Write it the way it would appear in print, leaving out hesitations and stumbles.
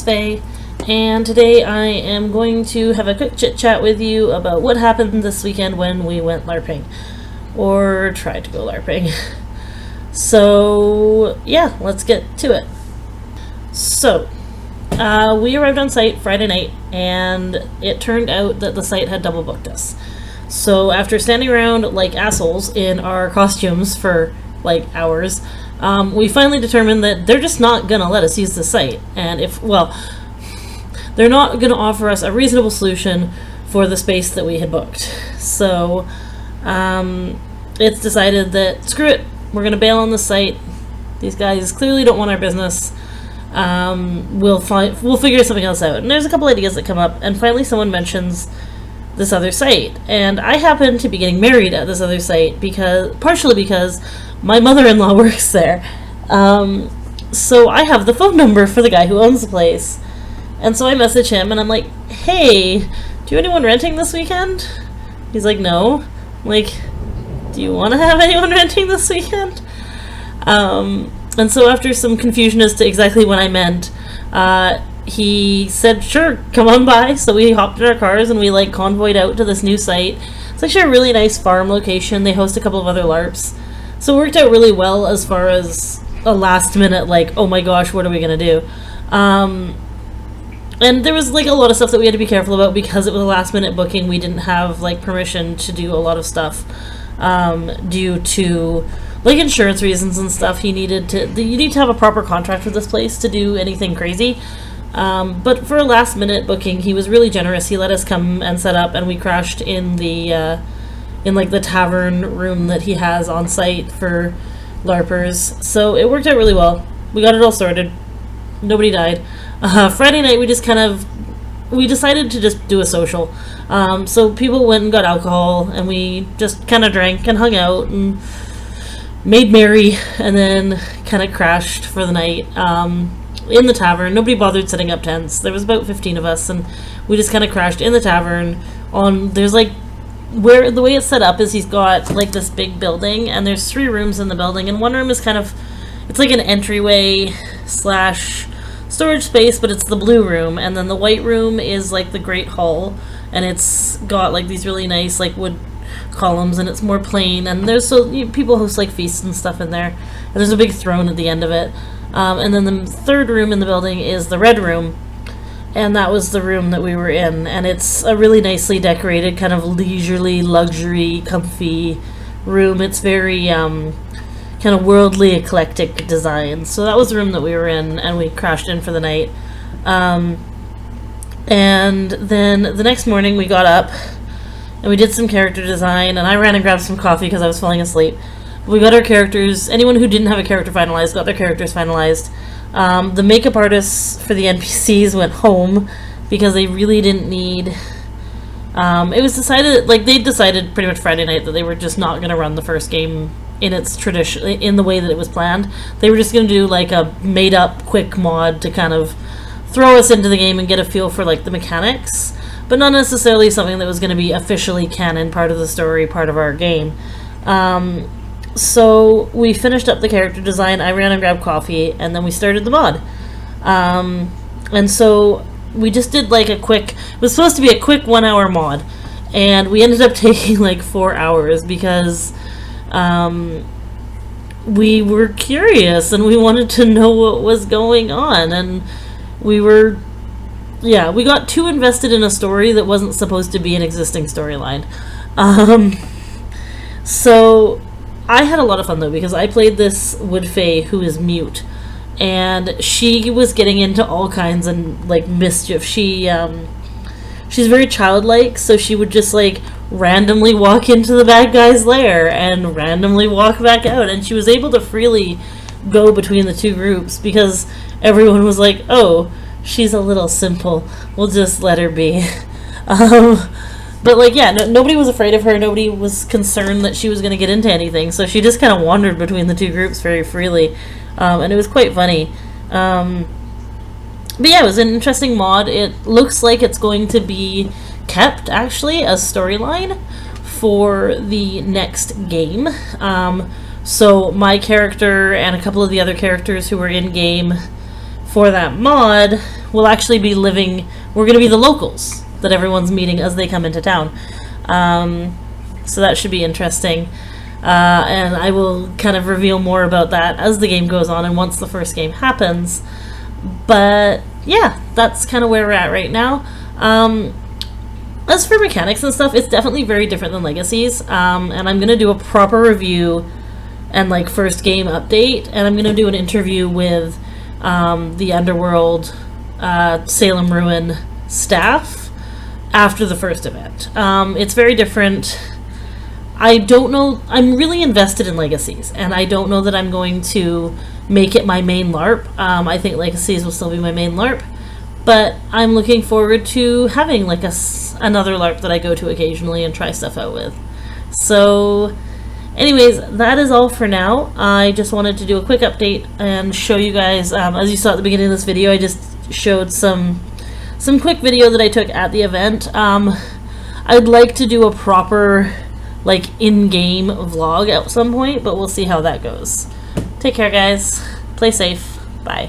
it's Faye, and today I am going to have a quick chit chat with you about what happened this weekend when we went LARPing, or tried to go LARPing. So yeah, let's get to it. So we arrived on site Friday night, and it turned out that the site had double booked us. So after standing around like assholes in our costumes for like hours, we finally determined that they're just not gonna let us use the site, and they're not gonna offer us a reasonable solution for the space that we had booked. So it's decided that screw it, we're gonna bail on the site. These guys clearly don't want our business. We'll figure something else out. And there's a couple ideas that come up, and finally someone mentions this other site, and I happen to be getting married at this other site partially because my mother-in-law works there. So I have the phone number for the guy who owns the place, and so I message him and I'm like, hey, do you have anyone renting this weekend? He's like, no. I'm like, do you want to have anyone renting this weekend? And so after some confusion as to exactly what I meant, he said, sure, come on by. So we hopped in our cars and we like convoyed out to this new site. It's actually a really nice farm location. They host a couple of other LARPs. So it worked out really well as far as a last minute, like, oh my gosh, what are we going to do? And there was like a lot of stuff that we had to be careful about because it was a last minute booking. We didn't have like permission to do a lot of stuff due to like insurance reasons and stuff. You need to have a proper contract with this place to do anything crazy. But for a last minute booking, he was really generous. He let us come and set up, and we crashed in the the tavern room that he has on site for LARPers. So it worked out really well. We got it all sorted. Nobody died. Friday night we decided to just do a social. So people went and got alcohol, and we just kind of drank and hung out and made merry, and then kind of crashed for the night in the tavern. Nobody bothered setting up tents. There was about 15 of us, and we just kind of crashed in the tavern. There's like, where the way it's set up is he's got like this big building, and there's 3 rooms in the building, and one room is it's like an entryway / storage space, but it's the blue room, and then the white room is like the great hall, and it's got like these really nice like wood columns, and it's more plain, and there's people host like feasts and stuff in there, and there's a big throne at the end of it. And then the third room in the building is the red room, and that was the room that we were in, and it's a really nicely decorated, kind of leisurely, luxury, comfy room. It's very kind of worldly, eclectic design. So that was the room that we were in, and we crashed in for the night. And then the next morning we got up and we did some character design, and I ran and grabbed some coffee because I was falling asleep. We got our characters. Anyone who didn't have a character finalized got their characters finalized. The makeup artists for the NPCs went home because they really didn't need... it was decided, like, they decided pretty much Friday night that they were just not going to run the first game in its tradition, in the way that it was planned. They were just going to do like a made-up quick mod to kind of throw us into the game and get a feel for like the mechanics, but not necessarily something that was going to be officially canon, part of the story, part of our game. So we finished up the character design, I ran and grabbed coffee, and then we started the mod. And so we just did like it was supposed to be a quick 1 hour mod, and we ended up taking like 4 hours because we were curious and we wanted to know what was going on, and we got too invested in a story that wasn't supposed to be an existing storyline. So I had a lot of fun though, because I played this wood fae who is mute, and she was getting into all kinds of like mischief. She's very childlike, so she would just like randomly walk into the bad guy's lair and randomly walk back out, and she was able to freely go between the 2 groups because everyone was like, oh, she's a little simple, we'll just let her be. But like, yeah, nobody was afraid of her. Nobody was concerned that she was going to get into anything. So she just kind of wandered between the 2 groups very freely. And it was quite funny. But yeah, it was an interesting mod. It looks like it's going to be kept, actually, as storyline for the next game. So my character and a couple of the other characters who were in game for that mod, we'll actually be living, we're going to be the locals that everyone's meeting as they come into town. So that should be interesting. And I will kind of reveal more about that as the game goes on and once the first game happens. But yeah, that's kind of where we're at right now. As for mechanics and stuff, it's definitely very different than Legacies. And I'm going to do a proper review and like first game update. And I'm going to do an interview with the Underworld Salem Ruin staff after the first event. It's very different. I don't know, I'm really invested in Legacies, and I don't know that I'm going to make it my main LARP. I think Legacies will still be my main LARP, but I'm looking forward to having like another LARP that I go to occasionally and try stuff out with. So anyways, that is all for now. I just wanted to do a quick update and show you guys, as you saw at the beginning of this video, I just showed some quick video that I took at the event. I'd like to do a proper like in-game vlog at some point, but we'll see how that goes. Take care, guys. Play safe. Bye.